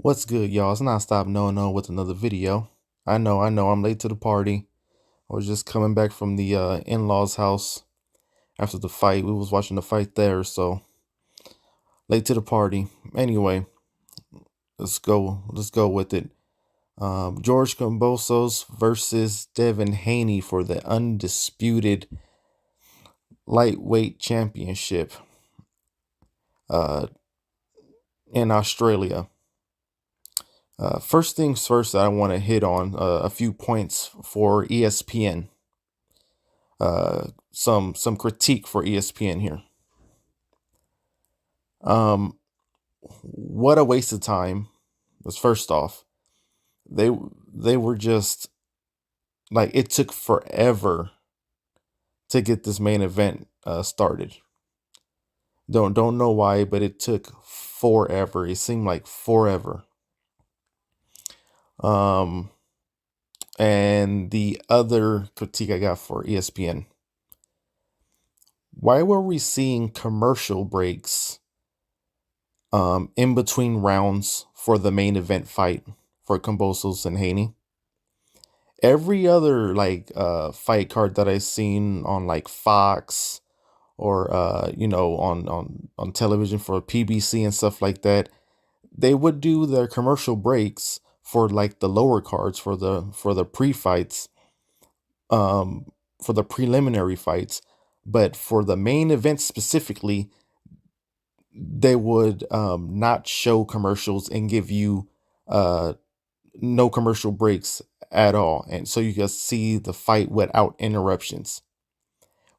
What's good, y'all? It's Nonstop No with another video. I know, I'm late to the party. I was just coming back from the in-laws' house after the fight. We was watching the fight there, so late to the party. Anyway, let's go with it. George Kambosos versus Devin Haney for the undisputed lightweight championship uh, in Australia. First things first, I want to hit on a few points for ESPN. Some critique for ESPN here. Um, what a waste of time. Was first off, they they were just like it took forever to get this main event started. Don't know why, but it took forever. It seemed like forever. Um, and the other critique I got for ESPN: why were we seeing commercial breaks in between rounds for the main event fight for Kambosos and Haney? Every other fight card that I've seen on like Fox or on television for PBC and stuff like that, they would do their commercial breaks for like the lower cards for the pre-fights, um for the preliminary fights, but for the main event specifically, they would not show commercials and give you uh no commercial breaks at all, and so you can see the fight without interruptions.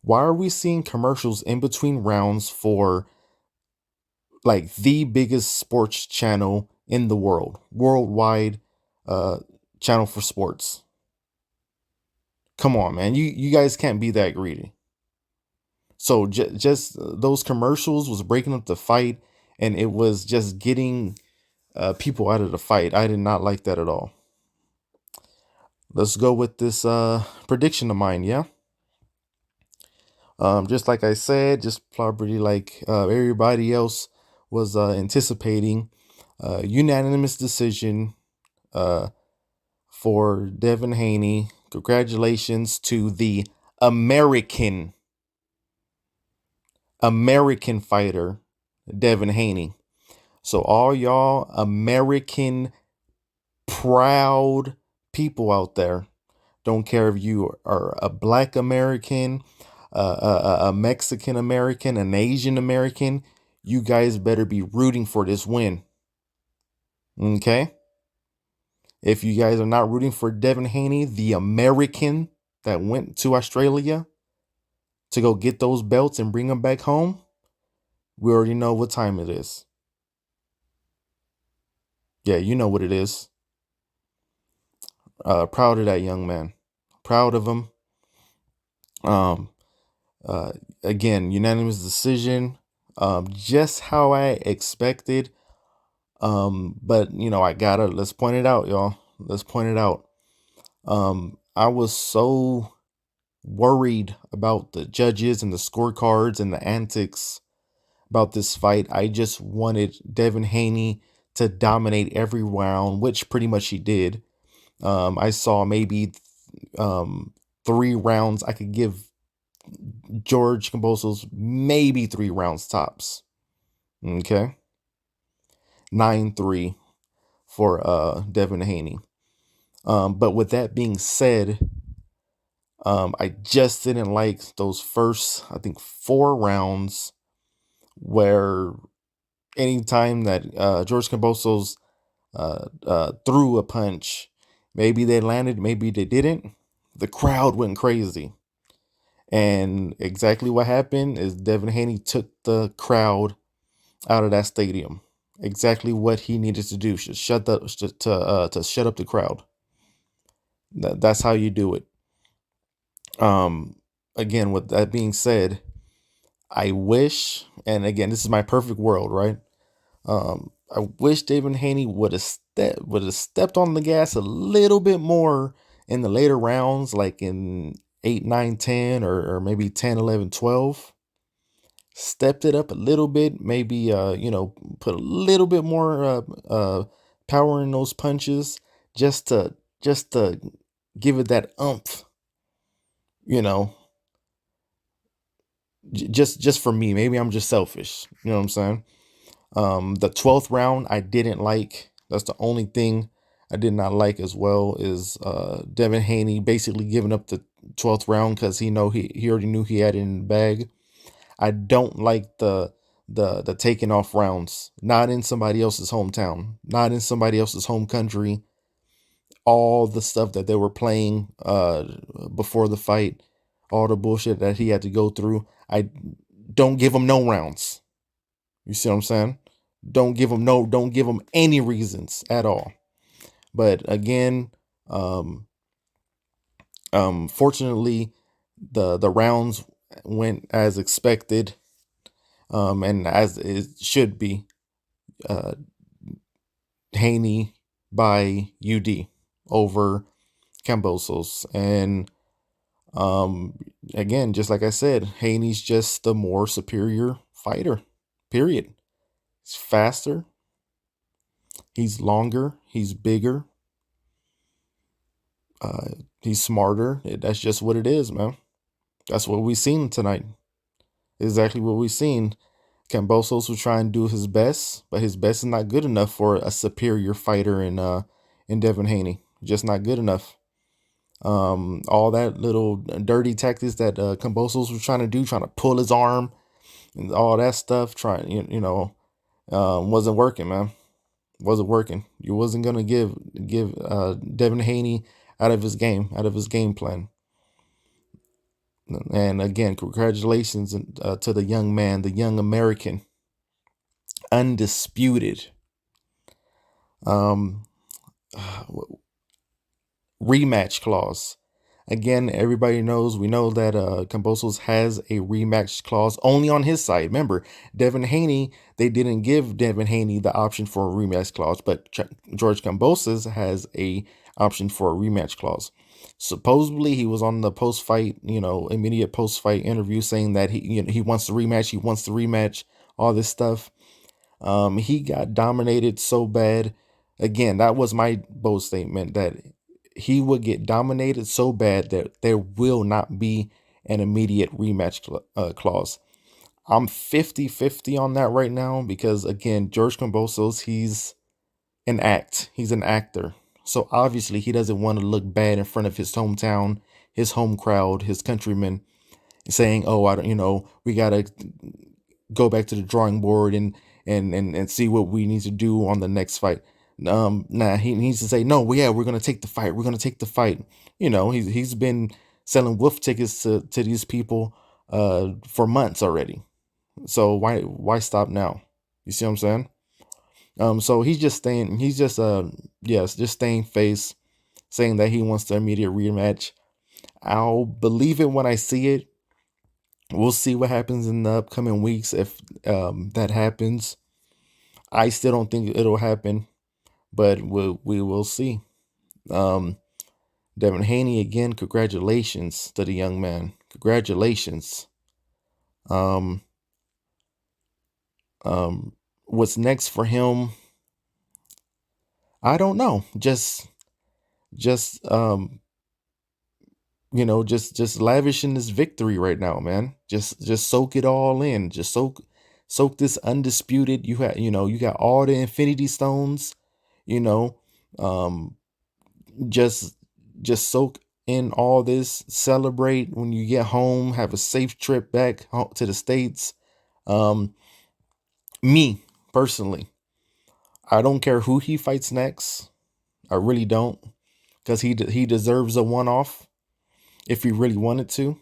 Why are we seeing commercials in between rounds for like the biggest sports channel in the worldwide uh channel for sports? Come on, man, you guys can't be that greedy. So just those commercials was breaking up the fight, and it was just getting people out of the fight. I did not like that at all. Let's go with this prediction of mine. Yeah. Just like I said, just probably like everybody else was anticipating, unanimous decision uh, for Devin Haney. Congratulations to the American American fighter, Devin Haney. So all y'all American proud people out there, don't care if you are a Black American, a Mexican American, an Asian American, you guys better be rooting for this win. Okay? If you guys are not rooting for Devin Haney, the American that went to Australia to go get those belts and bring them back home, we already know what time it is. Yeah, you know what it is. Proud of that young man. Proud of him. Um, uh, Again, unanimous decision. Just how I expected. But let's point it out, y'all. Let's point it out. I was so worried about the judges and the scorecards and the antics about this fight. I just wanted Devin Haney to dominate every round, which pretty much he did. I saw maybe um 3 rounds. I could give George Kambosos maybe 3 rounds tops. Okay. 9-3 for Devin Haney. But with that being said, I just didn't like those first, I think, 4 rounds where anytime that George Kambosos threw a punch, maybe they landed, maybe they didn't, the crowd went crazy. And exactly what happened is Devin Haney took the crowd out of that stadium. Exactly what he needed to do. Should shut the to shut up the crowd. That's how you do it. Um, Again, with that being said, I wish, and again, this is my perfect world, right? I wish David Haney would have stepped on the gas a little bit more in the later rounds, like in 8, 9, 10, or maybe 10, 11, 12. Stepped it up a little bit, maybe put a little bit more powering those punches just to give it that umph, you know. Just for me, maybe I'm just selfish. You know what I'm saying? The 12th round I didn't like. That's the only thing I did not like as well is Devin Haney basically giving up the 12th round because he already knew he had it in the bag. I don't like the taking off rounds. Not in somebody else's hometown, not in somebody else's home country. All the stuff that they were playing before the fight, all the bullshit that he had to go through. I don't give him no rounds. You see what I'm saying? Don't give him any reasons at all. But again, um, fortunately, the rounds went as expected, and as it should be. Uh, Haney by UD over Kambosos, and again, just like I said, Haney's just the more superior fighter. Period. He's faster. He's longer. He's bigger. Uh, he's smarter. That's just what it is, man. That's what we seen tonight. Exactly what we seen. Kambosos was trying to do his best, but his best is not good enough for a superior fighter in Devin Haney. Just not good enough. All that little dirty tactics that Kambosos was trying to do, trying to pull his arm and all that stuff, trying wasn't working, man. Wasn't working. You wasn't gonna give Devin Haney out of his game plan. And again, congratulations to the young man, the young American, undisputed. Um, Rematch clause. Again, everybody knows, we know that Kambosos has a rematch clause only on his side. Remember, Devin Haney, they didn't give Devin Haney the option for a rematch clause, but George Kambosos has a option for a rematch clause. Supposedly, he was on the post-fight, immediate post-fight interview saying that he wants the rematch, all this stuff. He got dominated so bad. Again, that was my bold statement that he would get dominated so bad that there will not be an immediate rematch clause. I'm 50-50 on that right now because, again, George Kambosos, he's he's an actor. So obviously he doesn't want to look bad in front of his hometown, his home crowd, his countrymen, saying, "Oh, I don't, we gotta go back to the drawing board and see what we need to do on the next fight." Nah, he needs to say, "No, yeah, we're gonna take the fight. We're gonna take the fight." He's been selling wolf tickets to these people for months already. So why stop now? You see what I'm saying? So he's just yes, just staying face, saying that he wants the immediate rematch. I'll believe it when I see it. We'll see what happens in the upcoming weeks if that happens. I still don't think it'll happen, but we will see. Um, Devin Haney again. Congratulations to the young man. Congratulations. Um, what's next for him? I don't know. Just just lavish in this victory right now, man. Just soak it all in. Just soak this undisputed. You got all the infinity stones, you know. Um just just soak in all this. Celebrate when you get home, have a safe trip back to the States. Um Me personally, I don't care who he fights next. I really don't, cuz he deserves a one-off if he really wanted to.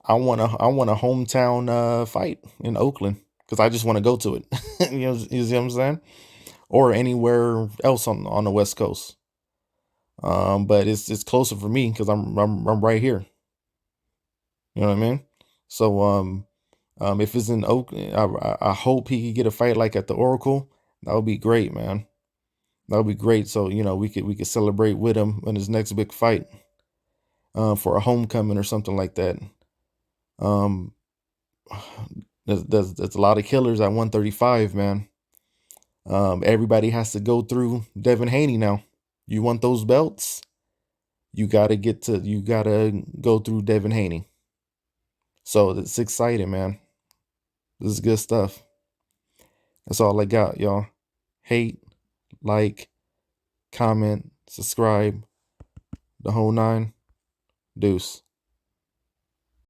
I want a hometown fight in Oakland because I just want to go to it. You see what I'm saying? Or anywhere else on the West Coast. But it's closer for me because I'm right here. You know what I mean? So if it's in Oakland, I hope he could get a fight like at the Oracle. That would be great, man. That would be great. So we could celebrate with him in his next big fight, for a homecoming or something like that. Um, there's a lot of killers at 135, man. Everybody has to go through Devin Haney now. You want those belts? You gotta go through Devin Haney. So it's exciting, man. This is good stuff. That's all I got, y'all. Hate, like, comment, subscribe, the whole nine. Deuce.